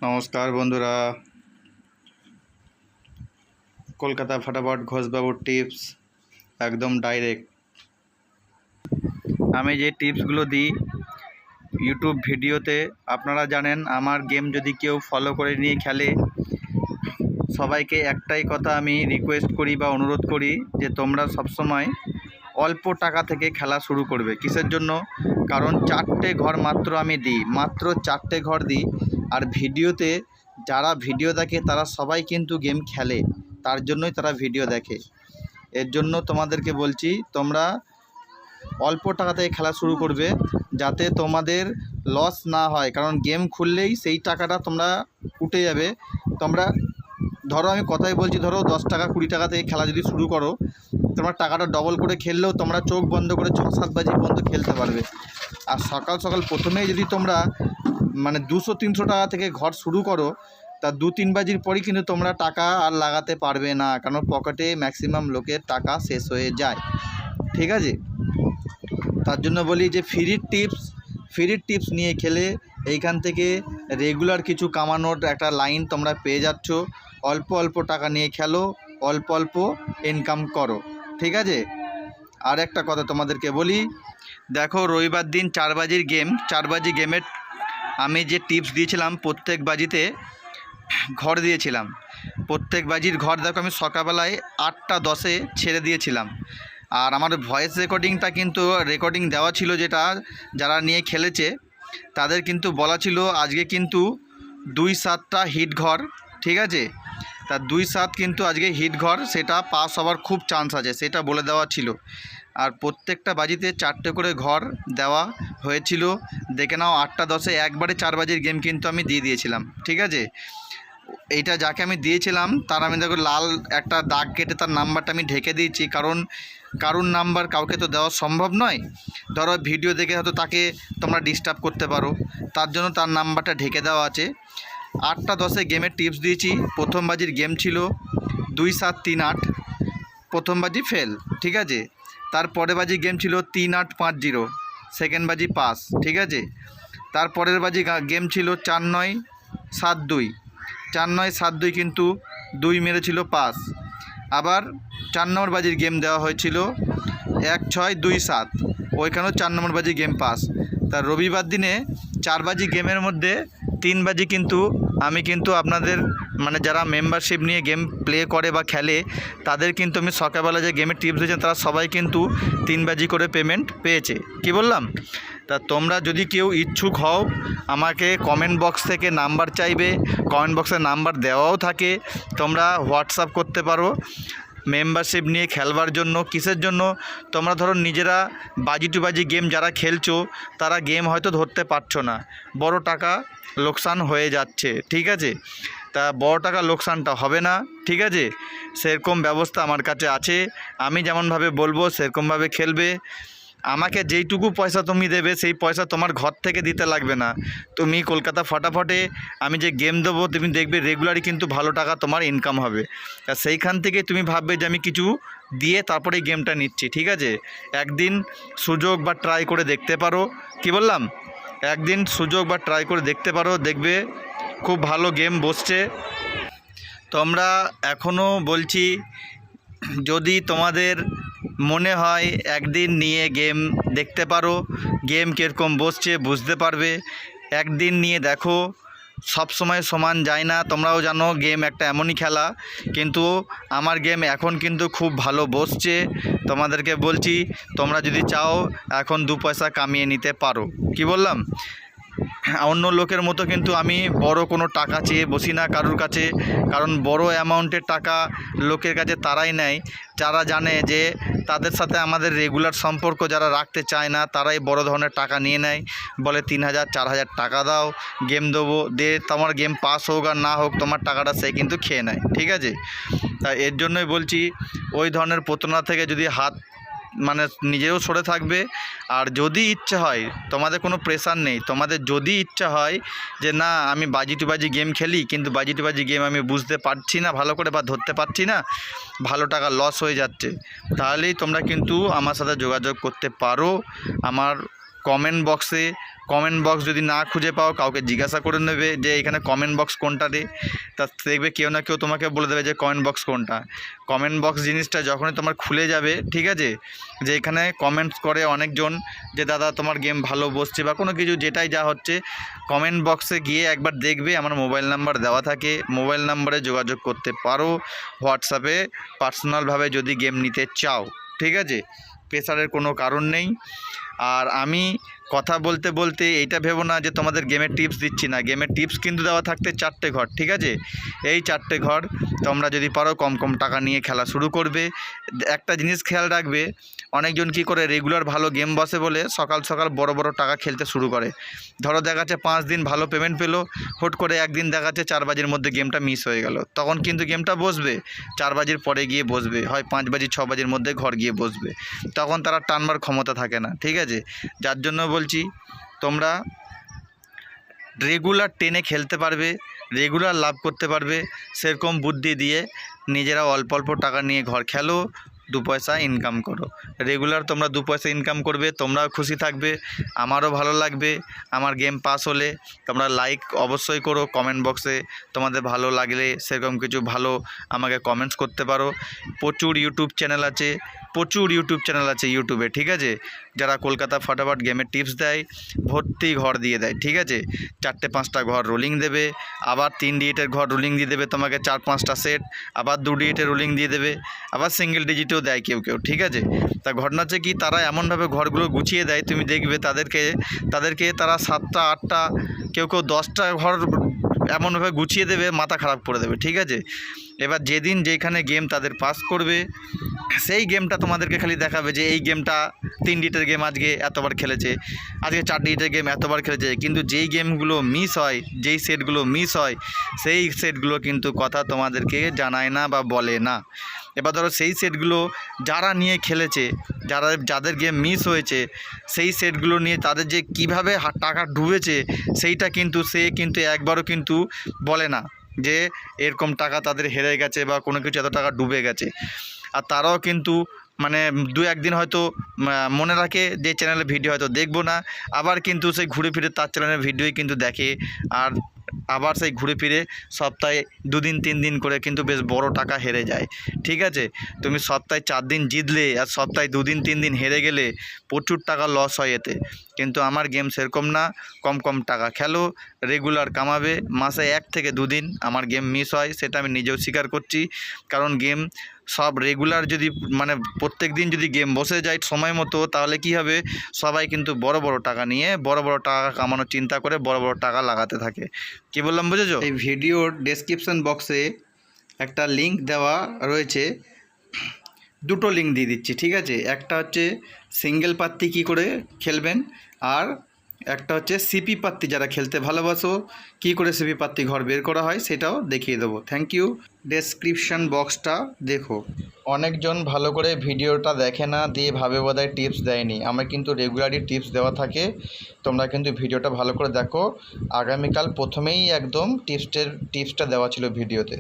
নমস্কার বন্ধুরা, কলকাতা ফাটাফট ঘোষবাবুর টিপস একদম ডাইরেক্ট। আমি যে টিপসগুলো দিই ইউটিউব ভিডিওতে, আপনারা জানেন আমার গেম যদি কেউ ফলো করে নিয়ে খেলে, সবাইকে একটাই কথা আমি রিকোয়েস্ট করি বা অনুরোধ করি যে তোমরা সবসময় অল্প টাকা থেকে খেলা শুরু করবে। কিসের জন্য? কারণ 4টে ঘর মাত্র আমি দিই, মাত্র 4টে ঘর দিই। আর ভিডিওতে যারা ভিডিও দেখে তারা সবাই কিন্তু গেম খেলে, তার জন্যই তারা ভিডিও দেখে। এর জন্য তোমাদেরকে বলছি তোমরা অল্প টাকা থেকে খেলা শুরু করবে, যাতে তোমাদের লস না হয়। কারণ গেম খুললেই সেই টাকাটা তোমরা উঠে যাবে। তোমরা ধরো, আমি কথাই বলছি, ধরো 10 টাকা 20 টাকা থেকে খেলা যদি শুরু করো, তোমরা টাকাটা ডবল করে খেললেও তোমরা চোখ বন্ধ করে 6-7 বাজি পর্যন্ত খেলতে পারবে। আর সকাল সকাল প্রথমেই যদি তোমরা 200-300 টাকা থেকে ঘর শুরু করো, তা 2-3 বাজির পরই কিন্তু তোমরা টাকা আর লাগাতে পারবে না, কারণ পকেটে ম্যাক্সিমাম লোকের টাকা শেষ হয়ে যায়। ঠিক আছে? তার জন্য বলি যে ফ্রি টিপস নিয়ে খেলে এইখান থেকে রেগুলার কিছু কামানোর একটা লাইন তোমরা পেয়ে যাচ্ছ। অল্প অল্প টাকা নিয়ে খেলো, অল্প অল্প ইনকাম করো। ঠিক আছে? আর একটা কথা তোমাদেরকে বলি, দেখো রবিবার দিন 4 বাজির গেম, 4 বাজি গেমের আমি যে টিপস দিয়েছিলাম প্রত্যেক বাজিতে ঘর দিয়েছিলাম। প্রত্যেক বাজির ঘর দেখো আমি সকালবেলায় 8টা 10-এ ছেড়ে দিয়েছিলাম। আর আমার ভয়েস রেকর্ডিংটা কিন্তু রেকর্ডিং দেওয়া ছিল, যেটা যারা নিয়ে খেলেছে তাদের কিন্তু বলা ছিল আজকে কিন্তু 2-7টা হিট ঘর। ঠিক আছে? তা 2-7 কিন্তু আজকে হিট ঘর, সেটা পাস হওয়ার খুব চান্স আছে, সেটা বলে দেওয়া ছিল। আর প্রত্যেকটা বাজিতে 4টে করে ঘর দেওয়া হয়েছিল। দেখে নাও 8টা 10-এ একবারে 4 বাজির গেম কিন্তু আমি দিয়ে দিয়েছিলাম। ঠিক আছে? এইটা যাকে আমি দিয়েছিলাম তার আমি দেখো লাল একটা দাগ কেটে তার নাম্বারটা আমি ঢেকে দিয়েছি, কারণ কারুর নাম্বার কাউকে তো দেওয়া সম্ভব নয়। ধরো ভিডিও দেখে হয়তো তাকে তোমরা ডিস্টার্ব করতে পারো, তার জন্য তার নাম্বারটা ঢেকে দেওয়া আছে। 8টা 10-এ গেমের টিপস দিয়েছি। প্রথম বাজির গেম ছিল 2-7-3-8, প্রথম বাজি ফেল। ঠিক আছে? তারপরের বাজি গেম ছিল 3-8-5-0, সেকেন্ড বাজি পাস। ঠিক আছে? তারপরের বাজি গেম ছিল 4-9-7-2, 4-9-7-2 কিন্তু 2 মেরেছিল পাস। আবার 4 নম্বর বাজির গেম দেওয়া হয়েছিল 1-6-2-7, ওইখানেও 4 নম্বর বাজি গেম পাস। তার রবিবার দিনে 4 বাজি গেমের মধ্যে 3 বাজি কিন্তু আমি কিন্তু আপনাদের যারা মেম্বারশিপ নিয়ে গেম প্লে করে বা খেলে তাদের কিন্তু আমি সকালবেলা যে গেমের টিপস দিয়েছেন তারা সবাই কিন্তু 3 বাজি করে পেমেন্ট পেয়েছে। কি বললাম? তা তোমরা যদি কেউ ইচ্ছুক হও, আমাকে কমেন্ট বক্স থেকে নাম্বার চাইবে, কমেন্ট বক্সে নাম্বার দেওয়াও থাকে, তোমরা হোয়াটসঅ্যাপ করতে পারো মেম্বারশিপ নিয়ে খেলবার জন্য। কিসের জন্য? তোমরা ধরো নিজেরা বাজি টু বাজি গেম যারা খেলছো তারা গেম হয়তো ধরতে পারছো না, বড় টাকা লোকসান হয়ে যাচ্ছে। ঠিক আছে? তা বড় টাকা লোকসানটা হবে না। ঠিক আছে? সেরকম ব্যবস্থা আমার কাছে আছে, আমি যেমনভাবে বলবো সেরকমভাবে খেলবে। আমাকে যেইটুকু পয়সা তুমি দেবে সেই পয়সা তোমার ঘর থেকে দিতে লাগবে না। তুমি কলকাতা ফাটাফটে আমি যে গেম দেবো তুমি দেখবে রেগুলারই কিন্তু ভালো টাকা তোমার ইনকাম হবে। আর সেইখান থেকে তুমি ভাববে যে আমি কিছু দিয়ে তারপরে গেমটা নিচ্ছি। ঠিক আছে? একদিন সুযোগ বা ট্রাই করে দেখতে পারো। কি বললাম? একদিন সুযোগ বা ট্রাই করে দেখতে পারো, দেখবে খুব ভালো গেম বসছে। তোমরা এখনও বলছি, যদি তোমাদের মনে হয় একদিন নিয়ে গেম দেখতে পারো, গেম কীরকম বসছে বুঝতে পারবে। একদিন নিয়ে দেখো, সব সময় সমান যায় না, তোমরাও জানো গেম একটা এমনই খেলা। কিন্তু আমার গেম এখন কিন্তু খুব ভালো বসছে। তোমাদেরকে বলছি তোমরা যদি চাও এখন 2 পয়সা কামিয়ে নিতে পারো। কি বললাম? অন্য লোকের মতো কিন্তু আমি বড় কোনো টাকা চেয়ে বসি না কারুর কাছে, কারণ বড় অ্যামাউন্টের টাকা লোকের কাছে তারাই নেয় যারা জানে যে তাদের সাথে আমাদের রেগুলার সম্পর্ক যারা রাখতে চায় না, তারাই বড় ধরনের টাকা নিয়ে নেয়। বলে 3000-4000 টাকা দাও, গেম দেবো, দে তোমার গেম পাস হোক আর না হোক তোমার টাকাটা সে কিন্তু খেয়ে নেয়। ঠিক আছে? তাই এর জন্যই বলছি ওই ধরনের প্রতারণা থেকে যদি হাত নিজেও সরে থাকবে। আর যদি ইচ্ছা হয়, তোমাদের কোনো প্রেশার নেই, তোমাদের যদি ইচ্ছা হয় যে না আমি বাজি টু বাজি গেম খেলি কিন্তু বাজি টু বাজি গেম আমি বুঝতে পারছি না ভালো করে বা ধরতে পারছি না, ভালো টাকা লস হয়ে যাচ্ছে, তাহলেই তোমরা কিন্তু আমার সাথে যোগাযোগ করতে পারো। আমার কমেন্ট বক্স যদি না খুঁজে পাও কাউকে জিজ্ঞাসা করে নেবে যে এখানে কমেন্ট বক্স কোনটা রে, তা দেখবে কেউ না কেউ তোমাকে বলে দেবে যে কমেন্ট বক্স কোনটা। কমেন্ট বক্স জিনিসটা যখনই তোমার খুলে যাবে, ঠিক আছে, যে এখানে কমেন্টস করে অনেকজন যে দাদা তোমার গেম ভালো বসছে বা কোনো কিছু যেটাই যা হচ্ছে, কমেন্ট বক্সে গিয়ে একবার দেখবে আমার মোবাইল নাম্বার দেওয়া থাকে, মোবাইল নাম্বারে যোগাযোগ করতে পারো হোয়াটসঅ্যাপে পার্সোনালভাবে যদি গেম নিতে চাও, ঠিক আছে, প্রেসারের কোনো কারণ নেই। আর আমি কথা বলতে বলতে এইটা ভেবো না যে তোমাদের গেমের টিপস দিচ্ছি না, গেমের টিপস কিন্তু দেওয়া থাকতে 4টে ঘর, ঠিক আছে, এই 4টে ঘর তোমরা যদি পারো কম কম টাকা নিয়ে খেলা শুরু করবে। একটা জিনিস খেয়াল রাখবে, অনেকজন কী করে রেগুলার ভালো গেম বসে বলে সকাল সকাল বড় বড় টাকা খেলতে শুরু করে। ধরো দেখা যাচ্ছে 5 দিন ভালো পেমেন্ট পেলো, হুট করে একদিন দেখা যাচ্ছে 4 বাজির মধ্যে গেমটা মিস হয়ে গেল, তখন কিন্তু গেমটা বসবে 4 বাজির পরে গিয়ে বসবে, হয় 5 বাজি 6 বাজির মধ্যে ঘর গিয়ে বসবে, তখন তারা টানবার ক্ষমতা থাকে না, ঠিক আছে। যার জন্য বলছি তোমরা রেগুলার টেনে খেলতে পারবে, রেগুলার লাভ করতে পারবে, সেরকম বুদ্ধি দিয়ে নিজেরা অল্প অল্প টাকা নিয়ে ঘর খেলো, 2 পয়সা ইনকাম করো। রেগুলার তোমরা 2 পয়সা ইনকাম করবে, তোমরাও খুশি থাকবে, আমারও ভালো লাগবে। আমার গেম পাস হলে তোমরা লাইক অবশ্যই করো, কমেন্ট বক্সে তোমাদের ভালো লাগলে সেরকম কিছু ভালো আমাকে কমেন্টস করতে পারো। প্রচুর ইউটিউব চ্যানেল আছে ইউটিউবে, ঠিক আছে, যারা কলকাতা ফটাফট গেমের টিপস দেয়, ভর্তি ঘর দিয়ে দেয়, ঠিক আছে, 4টে 5টা ঘর রোলিং দেবে, আবার 3 ডিজিটের ঘর রোলিং দিয়ে দেবে তোমাকে 4-5টা সেট, আবার 2 ডিজিটের রোলিং দিয়ে দেবে, আবার সিঙ্গেল ডিজিটেও দেয় কেউ, ঠিক আছে। তা ঘটনা হচ্ছে কি, তারা এমনভাবে ঘরগুলো গুছিয়ে দেয়, তুমি দেখবে তাদেরকে তারা 7টা 8টা কেউ 10টা ঘর এমনভাবে গুছিয়ে দেবে, মাথা খারাপ করে দেবে, ঠিক আছে। এবার যেদিন যেখানে গেম তাদের পাস করবে, সেই গেমটা তোমাদেরকে খালি দেখাবে যে এই গেমটা 3 ডিজিটের গেম আজকে এতবার খেলেছে, আজকে 4 ডিজিটের গেম এতবার খেলেছে, কিন্তু যেই গেমগুলো মিস হয়, যেই সেটগুলো মিস হয়, সেই সেটগুলো কিন্তু কথা তোমাদেরকে জানায় না বা বলে না। এবার ধরো সেই সেটগুলো যারা নিয়ে খেলেছে, যাদের গেম মিস হয়েছে, সেই সেটগুলো নিয়ে তাদের যে কীভাবে টাকা ডুবেছে সেইটা কিন্তু সে কিন্তু একবারও কিন্তু বলে না যে এরকম টাকা তাদের হেরে গেছে বা কোনো কিছু এত টাকা ডুবে গেছে। আর তারাও কিন্তু মানে 2-1 দিন হয়তো মনে রাখে যে চ্যানেলে ভিডিও হয়তো দেখবো না, আবার কিন্তু সেই ঘুরে ফিরে তার চ্যানেলের ভিডিওই কিন্তু দেখে, আর আবার সেই ঘুরে ফিরে সপ্তাহে 2 দিন 3 দিন করে কিন্তু বেশ বড় টাকা হেরে যায়, ঠিক আছে। তুমি সপ্তাহে 4 দিন জিতলে আর সপ্তাহে 2 দিন 3 দিন হেরে গেলে প্রচুর টাকা লস হয় এতে। কিন্তু আমার গেম সেরকম না, কম কম টাকা খেলো, রেগুলার কামাবে, মাসে 1 থেকে 2 দিন আমার গেম মিস হয়, সেটা আমি নিজেও স্বীকার করছি। কারণ গেম সব রেগুলার যদি মানে প্রত্যেক দিন যদি গেম বসে যায় সময় মতো, তাহলে কি হবে, সবাই কিন্তু বড় বড় টাকা নিয়ে বড় বড় টাকা কামানোর চিন্তা করে বড় বড় টাকা লাগাতে থাকে। কি বললাম বুঝেছো? এই ভিডিওর ডেসক্রিপশন বক্সে একটা লিঙ্ক দেওয়া রয়েছে, 2টো লিঙ্ক দিয়ে দিচ্ছি, ঠিক আছে। একটা হচ্ছে সিঙ্গেল পাত্তি কী করে খেলবেন, আর একটা হচ্ছে সিপি পাত্তি, যারা খেলতে ভালোবাসো কী করে সিপি পাত্তি ঘর বের করা হয় সেটাও দেখিয়ে দেবো। Thank you. ডেসক্রিপশন বক্সটা দেখো। অনেকজন ভালো করে ভিডিওটা দেখে না, দিয়ে ভাবে বোধহয় টিপস দেয়নি, আমার কিন্তু রেগুলারই টিপস দেওয়া থাকে, তোমরা কিন্তু ভিডিওটা ভালো করে দেখো। আগামীকাল প্রথমেই একদম টিপসটা দেওয়া ছিল ভিডিওতে।